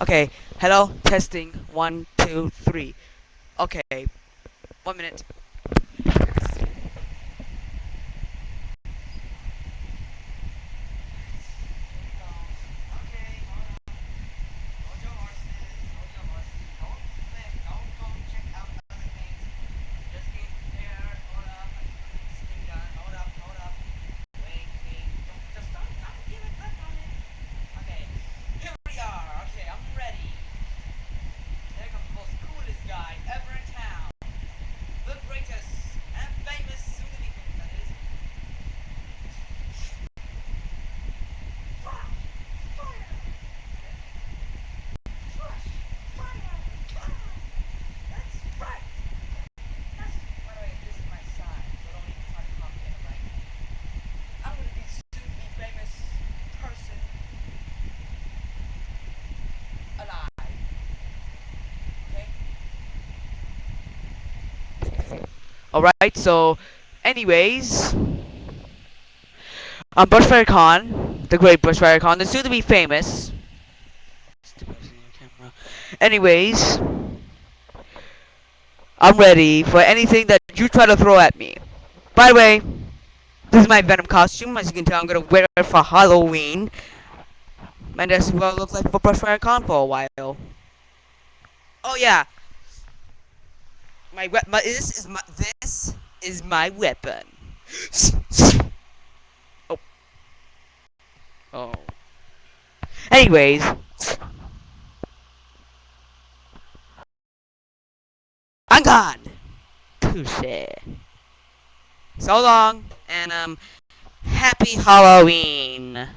Okay, hello, testing, 1, 2, 3. Okay, 1 minute. Alright, so, anyways, I'm brushfirekhan, the great brushfirekhan, the soon to be famous. Anyways, I'm ready for anything that you try to throw at me. By the way, this is my Venom costume. As you can tell, I'm gonna wear it for Halloween. And that's what I look like for brushfirekhan for a while. Oh yeah, this is my weapon. Oh, oh. Anyways, I'm gone. Touche. So long, and happy Halloween.